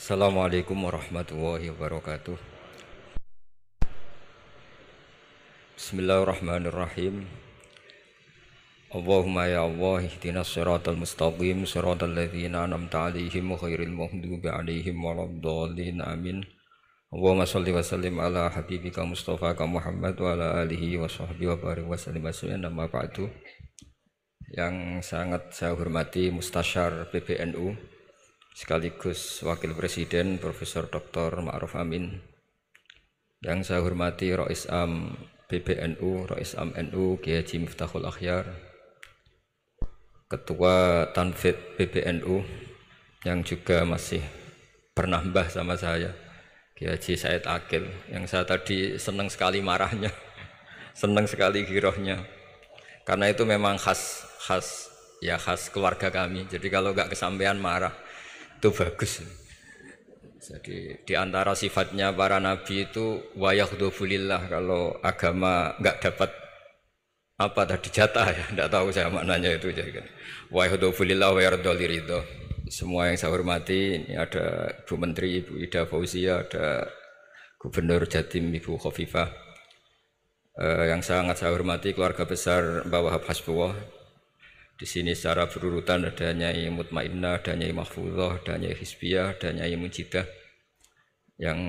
Assalamualaikum warahmatullahi wabarakatuh. Bismillahirrahmanirrahim. Allahumma ya Allah ihdinas siratal mustaqim siratal ladzina an'amta 'alaihim ghairil maghdubi 'alaihim waladdallin amin. Allahumma shalli wa sallim ala habibika Mustafa Muhammad wa ala alihi wa sahbihi wa barik wa sallim asma ba'du. Yang sangat saya hormati Mustasyar PBNU sekaligus Wakil Presiden Profesor Dr. Ma'ruf Amin, yang saya hormati Rais Am PBNU, Rais Am NU Kiai Haji Miftahul Akhyar, Ketua Tanfid PBNU yang juga masih bernambah sama saya, Kiai Haji Said Akil, yang saya tadi senang sekali marahnya, senang sekali girohnya, karena itu memang khas keluarga kami. Jadi kalau nggak kesampaian marah itu bagus. Jadi di antara sifatnya para nabi itu wayakhdhufulillah, kalau agama nggak dapat apa tadi jatah ya, nggak tahu saya maknanya itu, jadi kan wayakhdhufulillah wa yardoliridho. Semua yang saya hormati, ini ada Bu Menteri Ibu Ida Fauzia, ada Gubernur Jatim Ibu Khofifah, yang sangat saya hormati keluarga besar Mbah Wahab Hasbullah. Di sini secara berurutan ada Nyai Mutmainnah, ada Nyai Mahfuzah, ada Nyai Hizbiyah, ada Nyai Mujidah. Yang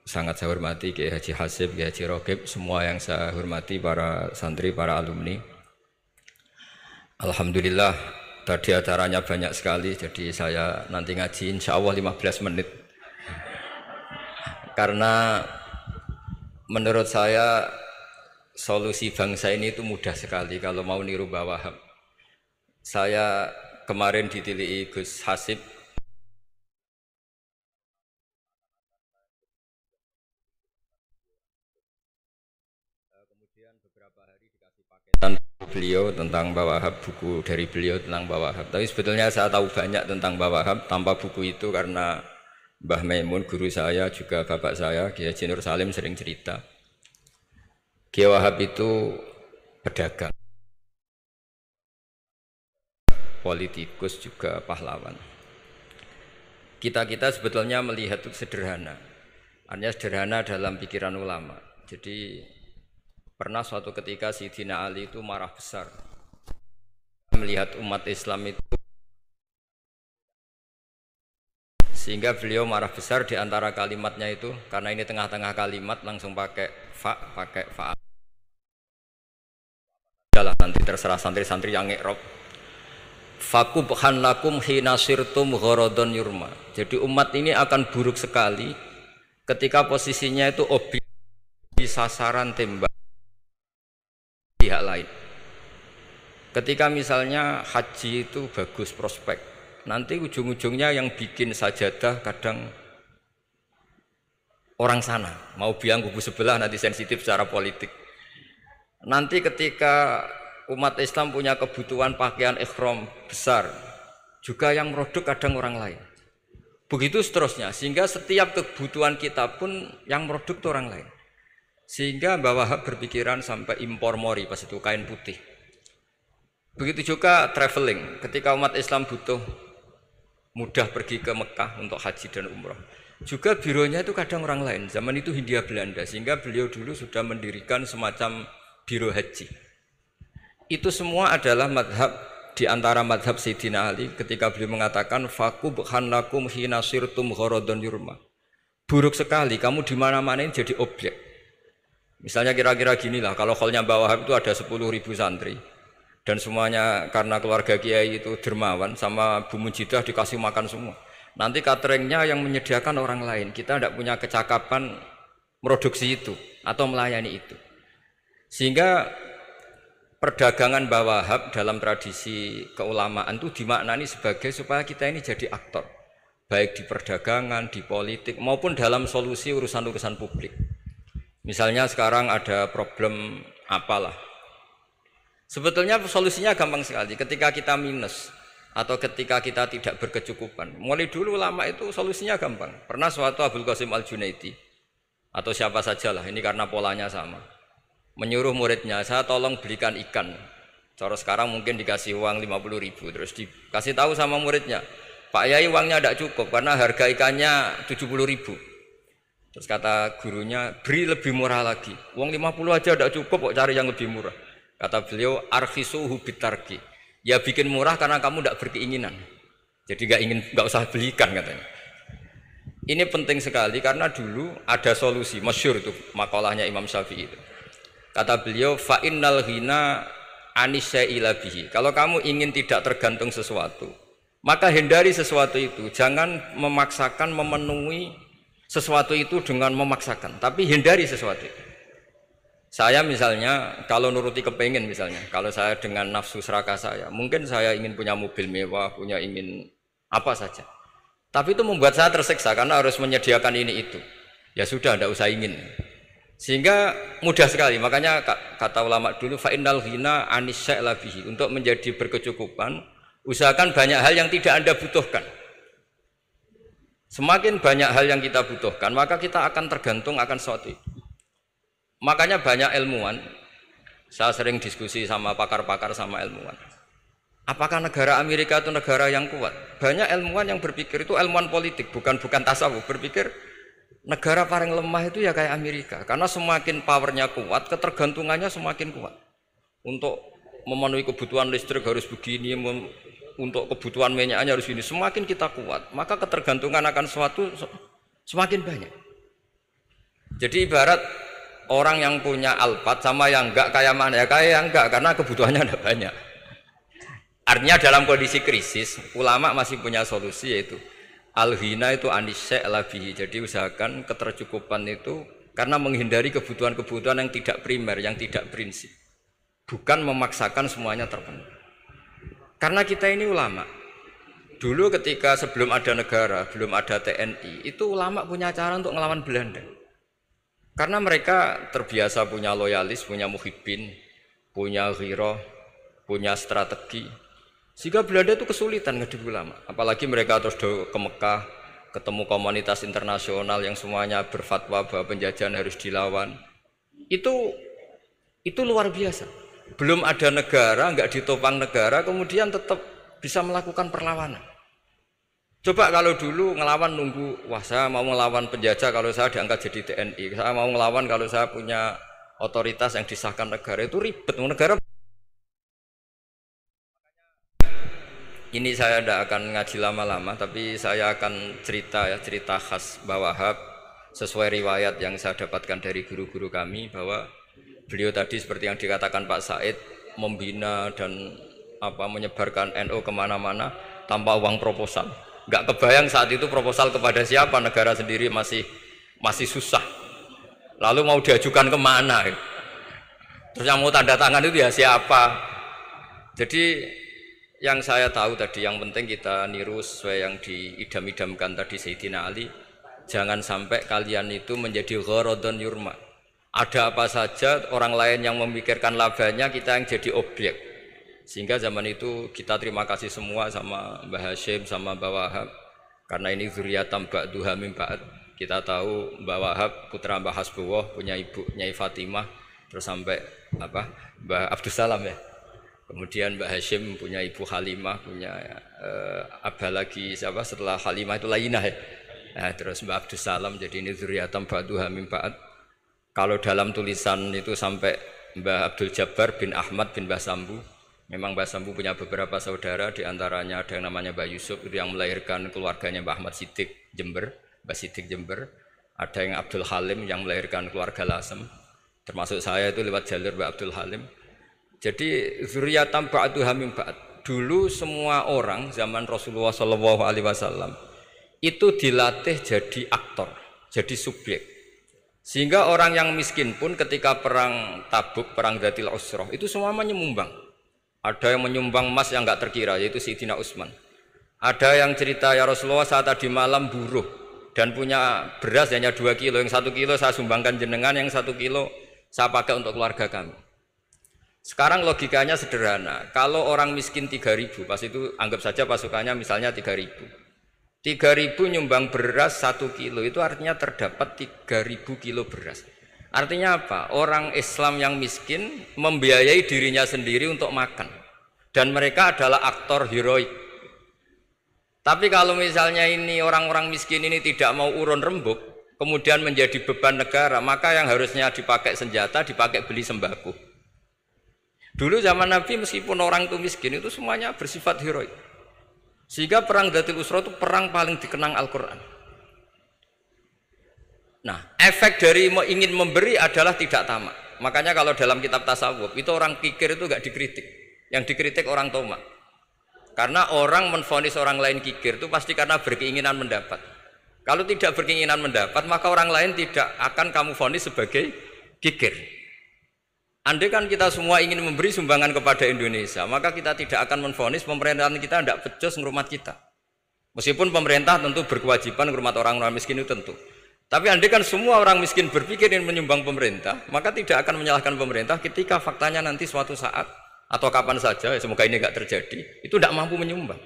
sangat saya hormati Kiai Haji Hasib, Kiai Haji Rogib, semua yang saya hormati para santri, para alumni. Alhamdulillah tadi acaranya banyak sekali, jadi saya nanti ngaji insya Allah 15 menit. Karena menurut saya solusi bangsa ini itu mudah sekali kalau mau niru Mbah Wahab. Saya kemarin ditilii Gus Hasib, kemudian beberapa hari dikasih paketan beliau tentang Mbah Wahab, buku dari beliau tentang Mbah Wahab. Tapi sebetulnya saya tahu banyak tentang Mbah Wahab tanpa buku itu, karena Mbah Maimun guru saya, juga bapak saya Kiai Haji Nur Salim sering cerita Kiai Wahab itu pedagang, politikus, juga pahlawan. Kita sebetulnya melihat itu sederhana, artinya sederhana dalam pikiran ulama. Jadi pernah suatu ketika Sayyidina Ali itu marah besar melihat umat Islam itu, sehingga beliau marah besar. Di antara kalimatnya itu, karena ini tengah-tengah kalimat langsung pakai fa. Adalah nanti terserah santri-santri yang ngi'rab. Fakubhan lakum hina sirtum gharadun yurma. Jadi umat ini akan buruk sekali ketika posisinya itu objek di sasaran tembak pihak lain. Ketika misalnya haji itu bagus prospek, nanti ujung-ujungnya yang bikin sajadah kadang orang sana, mau bilang kubu sebelah, nanti sensitif secara politik. Nanti ketika umat Islam punya kebutuhan pakaian ihram besar, juga yang produk kadang orang lain. Begitu seterusnya, sehingga setiap kebutuhan kita pun yang produk itu orang lain. Sehingga Mbah Wahab berpikiran sampai impor mori, pas itu kain putih. Begitu juga traveling, ketika umat Islam butuh mudah pergi ke Mekah untuk haji dan umroh, juga bironya itu kadang orang lain. Zaman itu Hindia Belanda, sehingga beliau dulu sudah mendirikan semacam biro haji. Itu semua adalah madhab, di antara madhab Sayyidina Ali ketika beliau mengatakan fakubhan lakum hina sirtum gharadun yurma. Buruk sekali kamu di mana-mana ini jadi objek. Misalnya kira-kira gini lah, kalau kholnya Mbah Wahab itu ada 10.000 santri dan semuanya karena keluarga kiai itu dermawan, sama Bu Mujidah dikasih makan semua. Nanti cateringnya yang menyediakan orang lain, kita tidak punya kecakapan produksi itu atau melayani itu. Sehingga perdagangan Mbah Wahab dalam tradisi keulamaan itu dimaknani sebagai supaya kita ini jadi aktor, baik di perdagangan, di politik, maupun dalam solusi urusan-urusan publik. Misalnya sekarang ada problem apalah, sebetulnya solusinya gampang sekali. Ketika kita minus atau ketika kita tidak berkecukupan, mulai dulu ulama itu solusinya gampang. Pernah suatu Abdul Qasim Al-Junaidi atau siapa sajalah, ini karena polanya sama, menyuruh muridnya, saya tolong belikan ikan. Cara sekarang mungkin dikasih uang 50.000, terus dikasih tahu sama muridnya, Pak Yai uangnya tidak cukup karena harga ikannya 70.000. Terus kata gurunya, beri lebih murah lagi. Uang 50 aja tidak cukup, kok cari yang lebih murah. Kata beliau, arkhisuhu bitarki. Ya bikin murah karena kamu tidak berkeinginan. Jadi nggak usah belikan katanya. Ini penting sekali karena dulu ada solusi, masyhur itu makalahnya Imam Syafi'i itu. Kata beliau, fa innal ghina anisya'ila bihi. Kalau kamu ingin tidak tergantung sesuatu, maka hindari sesuatu itu. Jangan memaksakan memenuhi sesuatu itu dengan memaksakan, tapi hindari sesuatu itu. Saya misalnya kalau nuruti kepengin misalnya, kalau saya dengan nafsu serakah saya, mungkin saya ingin punya mobil mewah, ingin apa saja. Tapi itu membuat saya tersiksa karena harus menyediakan ini itu. Ya sudah, tidak usah ingin. Sehingga mudah sekali. Makanya kata ulama dulu, fa innal ghina anisya'la bihi. Untuk menjadi berkecukupan, usahakan banyak hal yang tidak Anda butuhkan. Semakin banyak hal yang kita butuhkan, maka kita akan tergantung akan sesuatu itu. Makanya banyak ilmuwan, saya sering diskusi sama pakar-pakar sama ilmuwan. Apakah negara Amerika itu negara yang kuat? Banyak ilmuwan yang berpikir itu ilmuwan politik, bukan tasawuf, berpikir negara paling lemah itu ya kayak Amerika. Karena semakin powernya kuat, ketergantungannya semakin kuat. Untuk memenuhi kebutuhan listrik harus begini, untuk kebutuhan minyaknya harus ini. Semakin kita kuat, maka ketergantungan akan sesuatu semakin banyak. Jadi ibarat orang yang punya Alphard sama yang enggak, kayak mana ya? Kayak yang enggak, karena kebutuhannya ada banyak. Artinya dalam kondisi krisis, ulama masih punya solusi, yaitu al-ghina itu anisya'la bihi. Jadi usahakan ketercukupan itu karena menghindari kebutuhan-kebutuhan yang tidak primer, yang tidak prinsip. Bukan memaksakan semuanya terpenuhi. Karena kita ini ulama. Dulu ketika sebelum ada negara, belum ada TNI, itu ulama punya cara untuk ngelawan Belanda. Karena mereka terbiasa punya loyalis, punya muhibbin, punya ghirah, punya strategi. Sehingga Belanda itu kesulitan ngedidik ulama. Apalagi mereka terus ke Mekah, ketemu komunitas internasional yang semuanya berfatwa bahwa penjajahan harus dilawan. Itu luar biasa. Belum ada negara, enggak ditopang negara, kemudian tetap bisa melakukan perlawanan. Coba kalau dulu ngelawan nunggu, wah saya mau ngelawan penjajah kalau saya diangkat jadi TNI, saya mau ngelawan kalau saya punya otoritas yang disahkan negara, itu ribet. Negara ini saya tidak akan ngaji lama-lama, tapi saya akan cerita khas Mbah Wahab sesuai riwayat yang saya dapatkan dari guru-guru kami, bahwa beliau tadi seperti yang dikatakan Pak Said, membina dan menyebarkan NU kemana-mana tanpa uang proposal. Nggak kebayang saat itu proposal kepada siapa, negara sendiri masih susah. Lalu mau diajukan kemana? Terus yang mau tanda tangan itu ya siapa? Jadi yang saya tahu tadi, yang penting kita niru sesuai yang diidam-idamkan tadi Sayyidina Ali. Jangan sampai kalian itu menjadi gharadun yurma. Ada apa saja orang lain yang memikirkan labanya, kita yang jadi objek. Sehingga zaman itu kita terima kasih semua sama Mbah Hashim, sama Mbah Wahab. Karena ini zuriyatam ba'duha min ba'd. Kita tahu Mbah Wahab putra Mbah Hasbullah, punya ibu Nyai Fatimah, terus sampai Mbah Abdus Salam ya. Kemudian Mbah Hashim punya ibu Halimah, punya abah lagi siapa setelah Halimah itu Lainah ya. Nah, terus Mbah Abdus Salam, jadi ini zuriyatam ba'duha min ba'd. Kalau dalam tulisan itu sampai Mbah Abdul Jabbar bin Ahmad bin Mbah Sambu. Memang Mbah Sambu punya beberapa saudara, diantaranya ada yang namanya Mbah Yusuf itu yang melahirkan keluarganya Mbah Ahmad Siddiq Jember, Mbah Siddiq Jember. Ada yang Abdul Halim yang melahirkan keluarga Lasem. Termasuk saya itu lewat jalur Mbah Abdul Halim. Jadi zuriyatam ba'duha min ba'd. Dulu semua orang zaman Rasulullah SAW itu dilatih jadi aktor, jadi subjek. Sehingga orang yang miskin pun ketika perang Tabuk, perang Dzatil Usrah, itu semua menyumbang. Ada yang menyumbang emas yang enggak terkira, yaitu Sayyidina Utsman. Ada yang cerita, ya Rasulullah saya tadi malam buruh dan punya beras hanya 2 kilo, yang 1 kilo saya sumbangkan jenengan, yang 1 kilo saya pakai untuk keluarga kami. Sekarang logikanya sederhana, kalau orang miskin 3.000, pas itu anggap saja pasukannya misalnya 3.000. 3.000 nyumbang beras 1 kilo, itu artinya terdapat 3.000 kilo beras. Artinya apa? Orang Islam yang miskin membiayai dirinya sendiri untuk makan. Dan mereka adalah aktor heroik. Tapi kalau misalnya ini orang-orang miskin ini tidak mau urun rembuk, kemudian menjadi beban negara, maka yang harusnya dipakai senjata, dipakai beli sembako. Dulu zaman Nabi meskipun orang itu miskin, itu semuanya bersifat heroik. Sehingga perang Dzatul Usra itu perang paling dikenang Al-Quran. Nah, efek dari ingin memberi adalah tidak tamak. Makanya kalau dalam kitab tasawuf, itu orang kikir itu gak dikritik. Yang dikritik orang tomak. Karena orang menvonis orang lain kikir itu pasti karena berkeinginan mendapat. Kalau tidak berkeinginan mendapat, maka orang lain tidak akan kamu vonis sebagai kikir. Andai kan kita semua ingin memberi sumbangan kepada Indonesia, maka kita tidak akan menvonis pemerintahan kita tidak becus ngurmat kita. Meskipun pemerintah tentu berkewajiban ngurmat orang-orang miskin itu tentu. Tapi andai kan semua orang miskin berpikir ingin menyumbang pemerintah, maka tidak akan menyalahkan pemerintah ketika faktanya nanti suatu saat atau kapan saja, semoga ini tidak terjadi, itu tidak mampu menyumbang.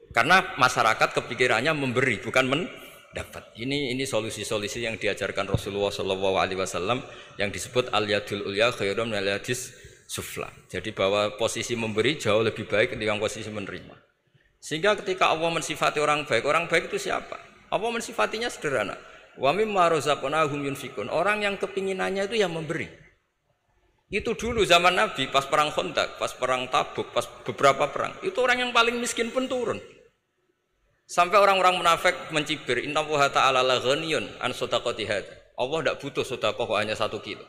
Karena masyarakat kepikirannya memberi, bukan mendapat. Ini solusi-solusi yang diajarkan Rasulullah SAW yang disebut al-yadul ulya khairum minal yadis sufla. Jadi bahwa posisi memberi jauh lebih baik ketimbang posisi menerima. Sehingga ketika Allah mensifati orang baik itu siapa? Allah mensifatinya sederhana. Wa mimma razaqnahum yunfikun. Orang yang kepinginannya itu yang memberi. Itu dulu zaman Nabi pas perang Khandaq, pas perang Tabuk, pas beberapa perang, itu orang yang paling miskin pun turun. Sampai orang-orang munafik mencibir, innallaha ta'ala la ghaniyun an shadaqati hadza. Allah tidak butuh sedekah hanya 1 kilo.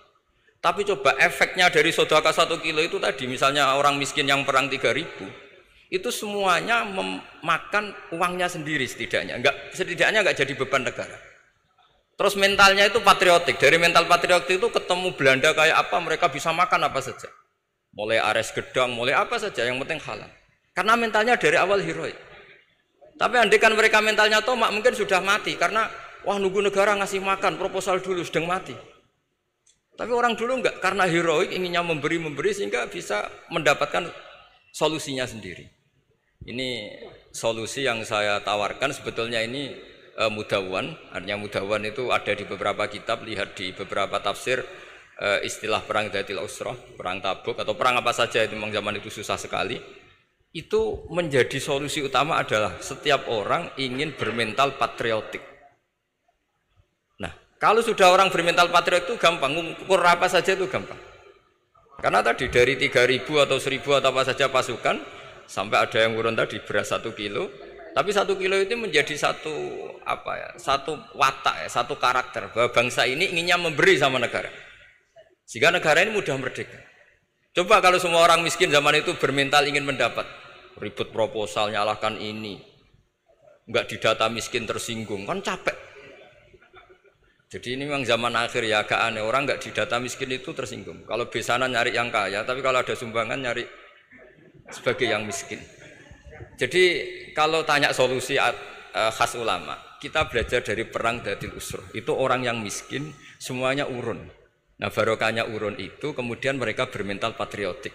Tapi coba efeknya dari sedekah 1 kilo itu tadi, misalnya orang miskin yang perang 3.000, itu semuanya memakan uangnya sendiri setidaknya enggak jadi beban negara. Terus mentalnya itu patriotik. Dari mental patriotik itu ketemu Belanda kayak apa, mereka bisa makan apa saja. Mulai ares gedang, mulai apa saja, yang penting halal. Karena mentalnya dari awal heroik. Tapi andai kan mereka mentalnya tomak, mungkin sudah mati. Karena, wah nunggu negara ngasih makan, proposal dulu, sedang mati. Tapi orang dulu enggak, karena heroik, inginnya memberi sehingga bisa mendapatkan solusinya sendiri. Ini solusi yang saya tawarkan sebetulnya ini Mudawwan, artinya Mudawwan itu ada di beberapa kitab, lihat di beberapa tafsir istilah perang Dzatul Usra, perang Tabuk atau perang apa saja itu memang zaman itu susah sekali. Itu menjadi solusi utama adalah setiap orang ingin bermental patriotik. Nah, kalau sudah orang bermental patriotik itu gampang, ukur apa saja itu gampang. Karena tadi dari 3.000 atau 1.000 atau apa saja pasukan sampai ada yang urun tadi beras 1 kilo. Tapi 1 kilo itu menjadi satu watak ya, satu karakter bahwa bangsa ini inginnya memberi sama negara. Sehingga negara ini mudah merdeka. Coba kalau semua orang miskin zaman itu bermental ingin mendapat, ribut proposal, nyalahkan ini, enggak didata miskin tersinggung, kan capek. Jadi ini memang zaman akhir ya agak aneh, orang enggak didata miskin itu tersinggung. Kalau besanan nyari yang kaya, tapi kalau ada sumbangan nyari sebagai yang miskin. Jadi kalau tanya solusi khas ulama, kita belajar dari perang Dzatul Usra. Itu orang yang miskin semuanya urun. Nah barokahnya urun itu kemudian mereka bermental patriotik.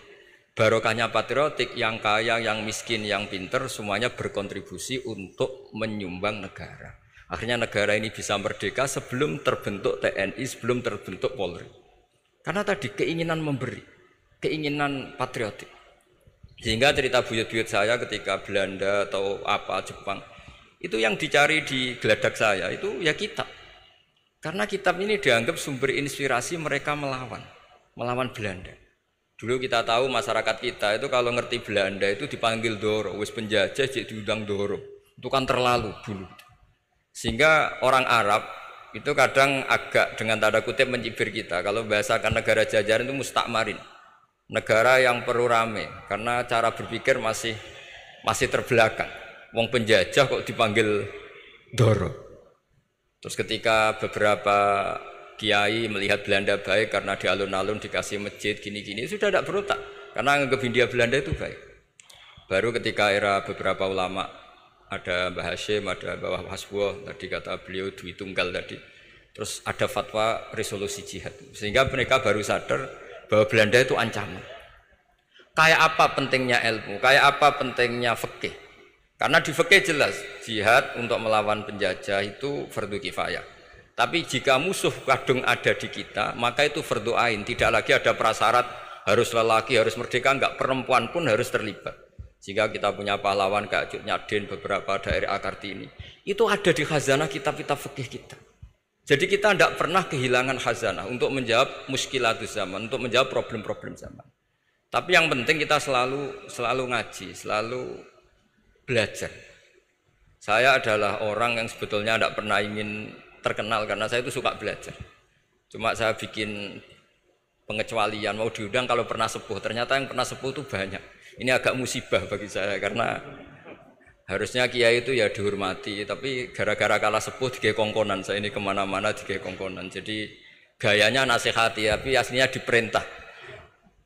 Barokahnya patriotik, yang kaya, yang miskin, yang pinter semuanya berkontribusi untuk menyumbang negara. Akhirnya negara ini bisa merdeka sebelum terbentuk TNI, sebelum terbentuk Polri. Karena tadi keinginan memberi, keinginan patriotik. Sehingga cerita buyut-buyut saya ketika Belanda atau apa Jepang itu yang dicari di geladak saya itu ya kitab. Karena kitab ini dianggap sumber inspirasi mereka melawan Belanda. Dulu kita tahu masyarakat kita itu kalau ngerti Belanda itu dipanggil Doro, wis penjajah jadi diundang Doro. Itu kan terlalu dulu. Sehingga orang Arab itu kadang agak dengan tanda kutip mencibir kita kalau bahasakan negara jajahan itu mustakmarin. Negara yang perlu rame karena cara berpikir masih terbelakang. Wong penjajah kok dipanggil Doro. Terus ketika beberapa kiai melihat Belanda baik karena di alun-alun dikasih masjid gini-gini sudah tidak berotak karena anggap Hindia Belanda itu baik. Baru ketika era beberapa ulama ada Mbah Hashim, ada Mbah Hasbuh, tadi kata beliau Dwi Tunggal tadi. Terus ada fatwa resolusi jihad. Sehingga mereka baru sadar bahwa Belanda itu ancaman. Kayak apa pentingnya ilmu, kayak apa pentingnya fikih. Karena di fikih jelas, jihad untuk melawan penjajah itu fardu kifayah. Tapi jika musuh kadung ada di kita, maka itu fardu ain. Tidak lagi ada prasyarat harus lelaki, harus merdeka, enggak, perempuan pun harus terlibat. Sehingga kita punya pahlawan kayak Cut Nyadin, beberapa daerah Kartini. Itu ada di khazanah kitab-kitab fikih kita. Jadi kita tidak pernah kehilangan khazanah untuk menjawab muskilatus zaman, untuk menjawab problem-problem zaman. Tapi yang penting kita selalu ngaji, selalu belajar. Saya adalah orang yang sebetulnya tidak pernah ingin terkenal karena saya itu suka belajar. Cuma saya bikin pengecualian, mau diundang kalau pernah sepuh. Ternyata yang pernah sepuh itu banyak. Ini agak musibah bagi saya karena harusnya kiai itu ya dihormati, tapi gara-gara kalah sepuh digawe kongkonan. Saya ini kemana-mana digawe kongkonan. Jadi gayanya nasihati, tapi aslinya diperintah.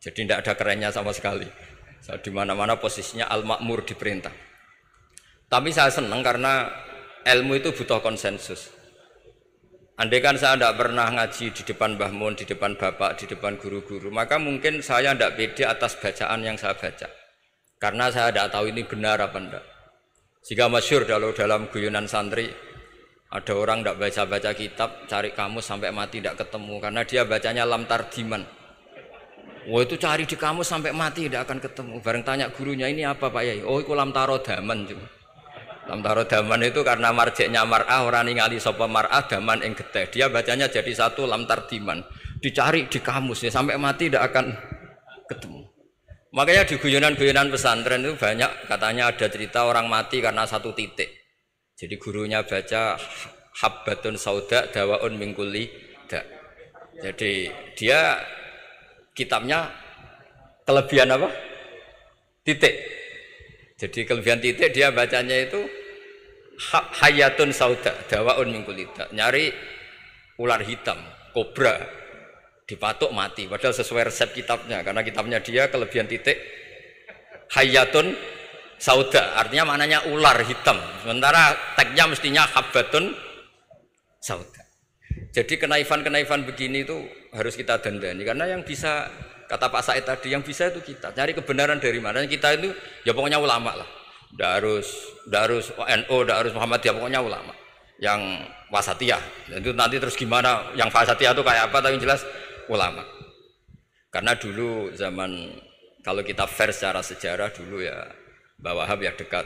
Jadi tidak ada kerennya sama sekali. Saya di mana-mana posisinya al-makmur, diperintah. Tapi saya senang karena ilmu itu butuh konsensus. Andai kan saya tidak pernah ngaji di depan Mbah Mun, di depan bapak, di depan guru-guru, maka mungkin saya tidak pede atas bacaan yang saya baca. Karena saya tidak tahu ini benar apa tidak. Jika masyhur kalau dalam guyonan santri, ada orang tidak baca-baca kitab, cari kamus sampai mati tidak ketemu. Karena dia bacanya lam tardiman. Wah itu cari di kamus sampai mati tidak akan ketemu. Bareng tanya gurunya, ini apa Pak Yai? Oh itu lam tarodaman cuma. Lam tarodaman itu karena marjeknya mar'ah, orang ningali sapa mar'ah daman ing getih. Dia bacanya jadi satu lam tardiman. Dicari di kamus ya sampai mati tidak akan ketemu. Makanya di guyonan-guyonan pesantren itu banyak katanya ada cerita orang mati karena satu titik. Jadi gurunya baca habbatun sauda dawaun min kulli da. Jadi dia kitabnya kelebihan apa? Titik. Jadi kelebihan titik dia bacanya itu hayatun sauda dawaun min kulli da. Nyari ular hitam, kobra dipatuk mati, padahal sesuai resep kitabnya karena kitabnya dia kelebihan titik hayatun sauda, artinya maknanya ular hitam, sementara tagnya mestinya habbatun sauda. Jadi kenaifan-kenaifan begini itu harus kita dandani karena yang bisa, kata Pak Said tadi, yang bisa itu kita cari kebenaran dari mana. Kita itu ya pokoknya ulama lah, tidak harus NU, tidak harus Muhammadiyah, pokoknya ulama yang wasatiyah. Itu nanti terus gimana yang wasatiyah itu kayak apa, tapi jelas ulama. Karena dulu zaman, kalau kita fair secara sejarah dulu ya Mbah Wahab ya dekat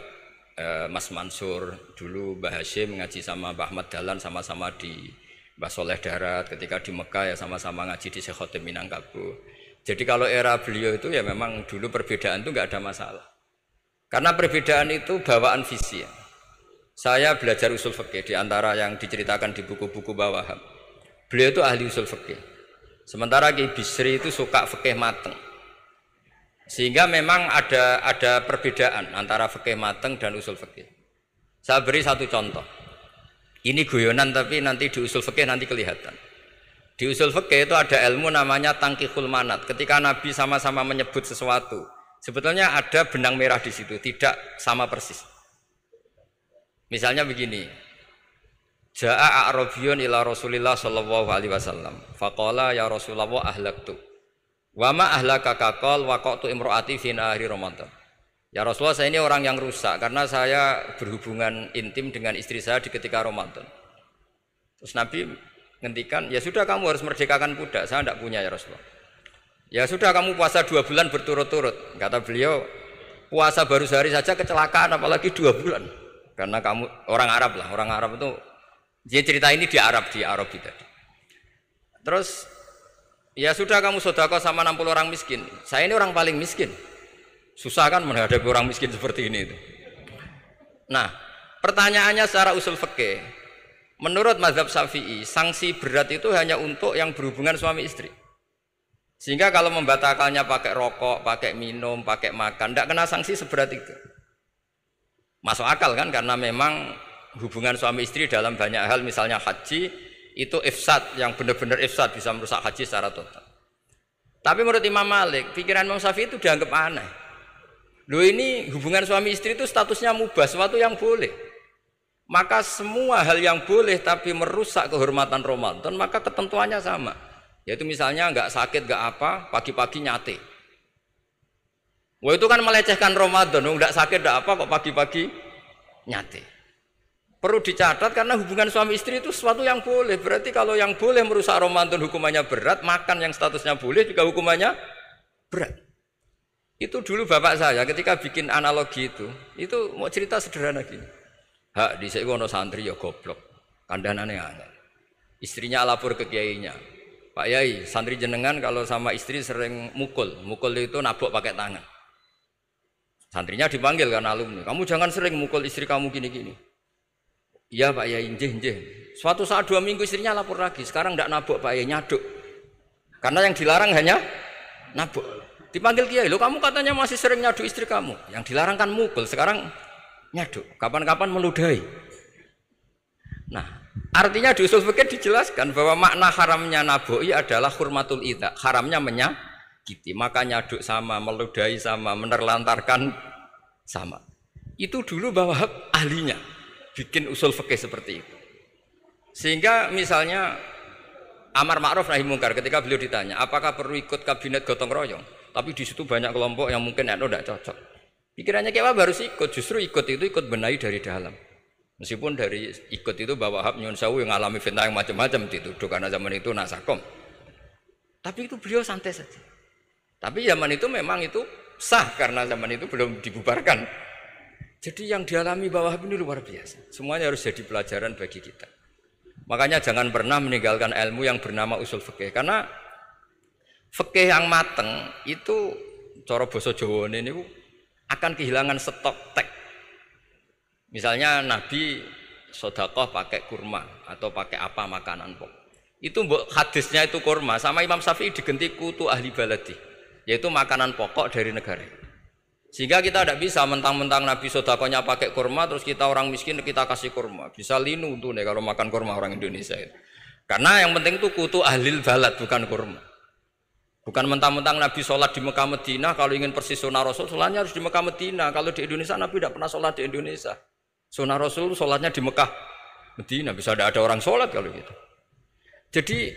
Mas Mansur, dulu Mbah Hashim ngaji sama Mbah Ahmad Dahlan sama-sama di Mbah Soleh Darat, ketika di Mekah ya sama-sama ngaji di Syekh Khotim Minangkabau. Jadi kalau era beliau itu ya memang dulu perbedaan itu nggak ada masalah. Karena perbedaan itu bawaan visi ya. Saya belajar usul fikih di antara yang diceritakan di buku-buku Mbah Wahab. Beliau itu ahli usul fikih. Sementara Ki Bisri itu suka fikih mateng. Sehingga memang ada perbedaan antara fikih mateng dan usul fikih. Saya beri satu contoh. Ini guyonan tapi nanti di usul fikih nanti kelihatan. Di usul fikih itu ada ilmu namanya tangkihul manat. Ketika Nabi sama-sama menyebut sesuatu, sebetulnya ada benang merah di situ, tidak sama persis. Misalnya begini, Ja'a a'rabiyun ila Rasulillah sallallahu alaihi wasallam. Faqala ya Rasulullah ahlaktu. Wa ma ahlakaka qal waqatu imraati fi nahari Ramadan. Ya Rasulullah, saya ini orang yang rusak karena saya berhubungan intim dengan istri saya di ketika Ramadan. Terus Nabi ngendikan, ya sudah kamu harus merdekakan budak, saya tidak punya ya Rasulullah. Ya sudah kamu puasa 2 bulan berturut-turut. Kata beliau, puasa baru sehari saja kecelakaan apalagi 2 bulan. Karena kamu orang Arab lah, orang Arab itu dia cerita ini di Arab itu. Terus ya sudah kamu sedekah sama 60 orang miskin. Saya ini orang paling miskin. Susah kan menghadapi orang miskin seperti ini itu. Nah, pertanyaannya secara usul fikih, menurut mazhab Syafi'i, sanksi berat itu hanya untuk yang berhubungan suami istri. Sehingga kalau membatalkannya pakai rokok, pakai minum, pakai makan, tidak kena sanksi seberat itu. Masuk akal kan, karena memang hubungan suami istri dalam banyak hal, misalnya haji itu ifsad, yang benar-benar ifsad, bisa merusak haji secara total. Tapi menurut Imam Malik, pikiran Imam Syafi'i itu dianggap aneh. Loh, ini hubungan suami istri itu statusnya mubah, sesuatu yang boleh. Maka semua hal yang boleh tapi merusak kehormatan Ramadan, maka ketentuannya sama. Yaitu misalnya nggak sakit, nggak apa, pagi-pagi nyate. Wah itu kan melecehkan Ramadan, nggak sakit, nggak apa, kok pagi-pagi nyate. Perlu dicatat karena hubungan suami istri itu sesuatu yang boleh. Berarti kalau yang boleh merusak Ramadan hukumannya berat, makan yang statusnya boleh juga hukumannya berat. Itu dulu bapak saya ketika bikin analogi itu mau cerita sederhana gini. Hak di sini ono santri ya goblok, kandanane angel. Istrinya lapor ke kiainya. Pak Yai, santri jenengan kalau sama istri sering mukul itu nabok pakai tangan. Santrinya dipanggil kan alumni, kamu jangan sering mukul istri kamu gini-gini. Iya Pak Yai, njeh. Suatu saat 2 minggu istrinya lapor lagi, sekarang tidak nabok Pak Yai, nyaduk. Karena yang dilarang hanya nabok. Dipanggil kiai, lo kamu katanya masih sering nyaduk istri kamu. Yang dilarang kan mukul, sekarang nyaduk. Kapan-kapan meludahi. Nah, artinya di usul fikih dijelaskan bahwa makna haramnya naboi adalah hurmatul idza, haramnya menyakiti. Maka nyaduk sama, meludahi sama, menerlantarkan sama. Itu dulu bahwa ahlinya bikin usul fikih seperti itu. Sehingga misalnya amar ma'ruf nahi mungkar ketika beliau ditanya, apakah perlu ikut kabinet gotong royong? Tapi di situ banyak kelompok yang mungkin tidak cocok. Pikirannya kayak apa harus ikut, justru ikut benahi dari dalam. Meskipun dari ikut itu bahwa Wahab nyun sewu yang ngalami fitnah yang macam-macam dituduh karena zaman itu nasakom. Tapi itu beliau santai saja. Tapi zaman itu memang itu sah karena zaman itu belum dibubarkan. Jadi yang dialami Wahab ini luar biasa. Semuanya harus jadi pelajaran bagi kita. Makanya jangan pernah meninggalkan ilmu yang bernama usul fikih, karena fikih yang mateng itu cara basa Jawa ini akan kehilangan stok teks. Misalnya Nabi sedekah pakai kurma atau pakai apa makanan pokok. Itu hadisnya itu kurma, sama Imam Syafi'i digenti kutu ahli baladi, yaitu makanan pokok dari negara. Sehingga kita tidak bisa mentang-mentang Nabi sedekahnya pakai kurma terus kita orang miskin kita kasih kurma. Bisa linu tuh nih kalau makan kurma orang Indonesia itu. Karena yang penting itu kutu ahlil balad bukan kurma. Bukan mentang-mentang Nabi sholat di Mekah Medina, kalau ingin persis sunnah Rasul, sholatnya harus di Mekah Medina. Kalau di Indonesia Nabi tidak pernah sholat di Indonesia. Sunnah Rasul sholatnya di Mekah Medina, bisa ada orang sholat kalau gitu. Jadi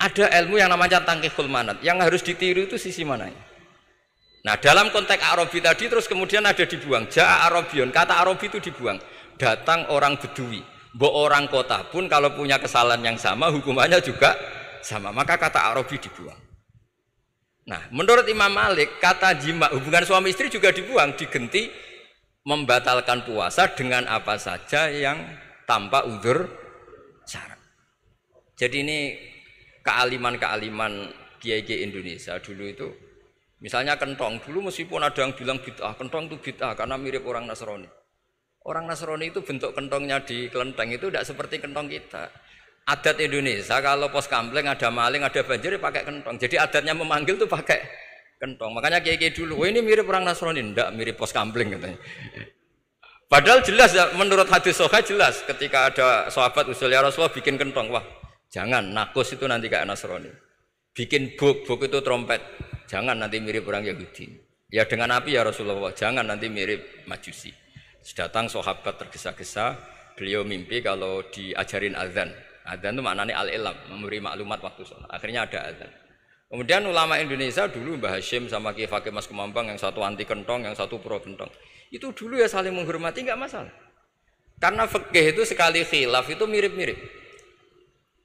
ada ilmu yang namanya tangkihul manat, yang harus ditiru itu sisi mananya. Nah dalam konteks Arabi tadi terus kemudian ada dibuang, Ja'a Arabion, kata Arabi itu dibuang. Datang orang Bedui, orang kota pun kalau punya kesalahan yang sama hukumannya juga sama, maka kata Arabi dibuang. Nah, menurut Imam Malik, kata jima hubungan suami istri juga dibuang, digenti membatalkan puasa dengan apa saja yang tanpa udzur syarat. Jadi ini kealiman kiai-kiai Indonesia dulu itu, misalnya kentong, dulu meskipun ada yang bilang bid'ah, kentong itu bid'ah karena mirip orang Nasrani. Orang Nasrani itu bentuk kentongnya di kelenteng itu tidak seperti kentong kita. Adat Indonesia kalau pos kampleng ada maling, ada banjir pakai kentong. Jadi adatnya memanggil tuh pakai kentong. Makanya kiai-kiai dulu, oh ini mirip orang Nasrani, enggak mirip pos kampleng katanya. Padahal jelas ya, menurut hadis sahih jelas ketika ada sahabat usul ya Rasulullah bikin kentong, wah jangan nakus itu nanti kayak Nasrani. Bikin buk itu trompet, jangan nanti mirip orang Yahudi. Ya dengan api ya Rasulullah, jangan nanti mirip Majusi. Datang sahabat tergesa-gesa, beliau mimpi kalau diajarin azan. Adzan itu maknanya al-ilam, memberi maklumat waktu sholat. Akhirnya ada adzan. Kemudian ulama Indonesia dulu Mbah Hashim sama Kiai Fakih Mas Kemambang, yang satu anti kentong, yang satu pro kentong. Itu dulu ya saling menghormati, nggak masalah. Karena fikih itu sekali khilaf itu mirip-mirip.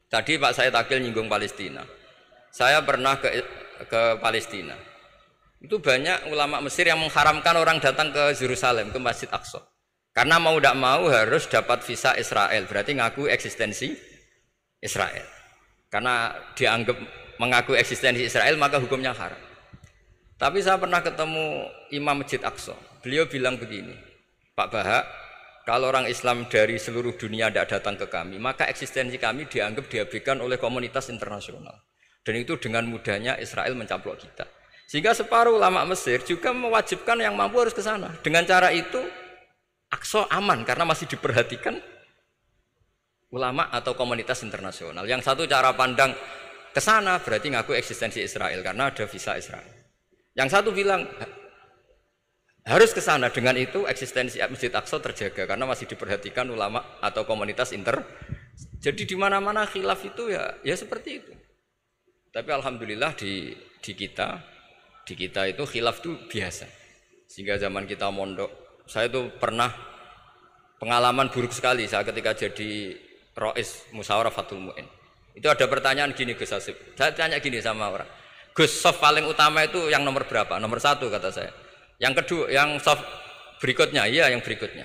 Tadi Pak Said Akil nyinggung Palestina. Saya pernah ke Palestina. Itu banyak ulama Mesir yang mengharamkan orang datang ke Yerusalem, ke Masjid Aqsa. Karena mau tidak mau harus dapat visa Israel, berarti ngaku eksistensi Israel. Karena dianggap mengaku eksistensi Israel maka hukumnya haram. Tapi saya pernah ketemu Imam Masjid Aqsa. Beliau bilang begini, Pak Bahak, kalau orang Islam dari seluruh dunia tidak datang ke kami, maka eksistensi kami dianggap diabaikan oleh komunitas internasional. Dan itu dengan mudahnya Israel mencaplok kita. Sehingga separuh ulama Mesir juga mewajibkan yang mampu harus ke sana. Dengan cara itu Aqsa aman karena masih diperhatikan ulama atau komunitas internasional. Yang satu cara pandang ke sana berarti ngaku eksistensi Israel karena ada visa Israel. Yang satu bilang harus ke sana, dengan itu eksistensi Masjid Aqsa terjaga karena masih diperhatikan ulama atau komunitas Jadi di mana-mana khilaf itu ya seperti itu. Tapi alhamdulillah di kita itu khilaf itu biasa. Sehingga zaman kita mondok, saya itu pernah pengalaman buruk sekali saya ketika jadi Rois Musyawarah Fathul Mu'in. Itu ada pertanyaan gini Gus Hasib. Saya tanya gini sama orang, Gus, soft paling utama itu yang nomor berapa? Nomor 1 kata saya. Yang kedua, yang soft berikutnya, iya yang berikutnya.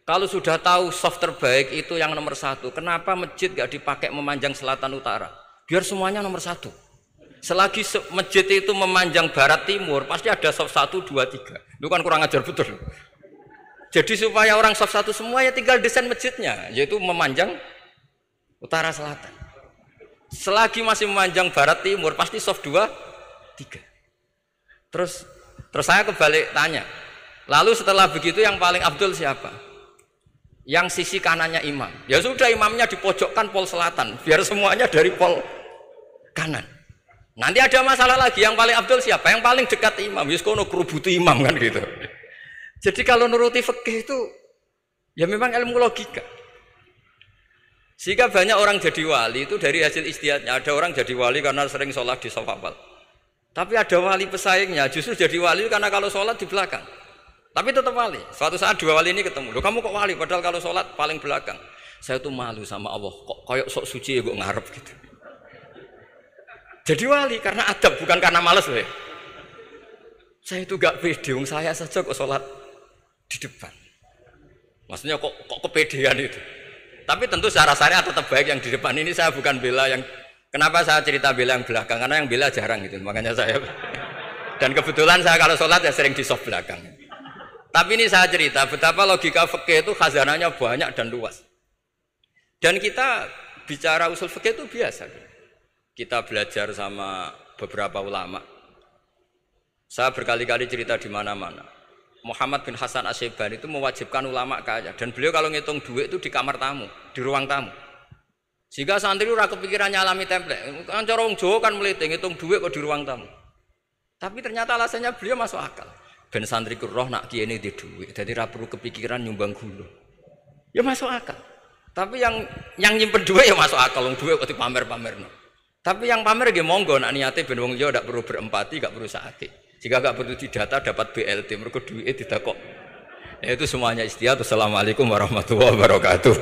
Kalau sudah tahu soft terbaik itu yang nomor 1, kenapa masjid gak dipakai memanjang selatan utara? Biar semuanya nomor 1. Selagi masjid itu memanjang barat timur, pasti ada soft 1, 2, 3. Itu kan kurang ajar betul. Jadi supaya orang soft 1 semua ya tinggal desain masjidnya, yaitu memanjang utara selatan. Selagi masih memanjang barat timur, pasti soft 2, 3. Terus saya kebalik tanya. Lalu setelah begitu yang paling afdol siapa? Yang sisi kanannya imam. Ya sudah, imamnya dipojokkan pol selatan, biar semuanya dari pol kanan. Nanti ada masalah lagi, yang paling afdol siapa? Yang paling dekat imam. Yus kono kerubutu imam kan gitu. Jadi kalau nuruti fikih itu ya memang ilmu logika. Sehingga banyak orang jadi wali itu dari hasil ijtihadnya. Ada orang jadi wali karena sering sholat di shaf awal. Tapi ada wali pesaingnya justru jadi wali karena kalau sholat di belakang. Tapi tetap wali. Suatu saat 2 wali ini ketemu. Loh, kamu kok wali padahal kalau sholat paling belakang. Saya tuh malu sama Allah. Kok kayak sok suci ya kok ngarep gitu. Jadi wali karena adab, bukan karena malas loh ya. Saya itu gak pede, saya saja kok sholat di depan. Maksudnya kok kepedean itu. Tapi tentu secara syariat tetap baik yang di depan. Ini saya bukan bela yang, kenapa saya cerita bela yang belakang, karena yang bela jarang gitu, makanya saya. Dan kebetulan saya kalau sholat ya sering di soft belakang. Tapi ini saya cerita betapa logika fikih itu khazanahnya banyak dan luas. Dan kita bicara usul fikih itu biasa. Kita belajar sama beberapa ulama. Saya berkali-kali cerita di mana-mana. Muhammad bin Hasan Asy-Syaibani itu mewajibkan ulama kaya, dan beliau kalau ngitung duit itu di kamar tamu, di ruang tamu. Sehingga santri ora kepikiran nyalami template. Kan cara wong Jawa kan meliting ngitung duit kok di ruang tamu. Tapi ternyata alasannya beliau masuk akal. Ben santri ku roh nak kiye ini di duit, jadi ora perlu kepikiran nyumbang gula. Ya masuk akal. Tapi yang nyimpen duit ya masuk akal, wong duit kok dipamer-pamerno. Tapi yang pamer nggih monggo, nak niate ben wong liya ndak perlu berempati, gak perlu sakit. Jika gak perlu didata dapat BLT, mergo duwike didakok. Ya itu semuanya istihad. Assalamualaikum warahmatullahi wabarakatuh.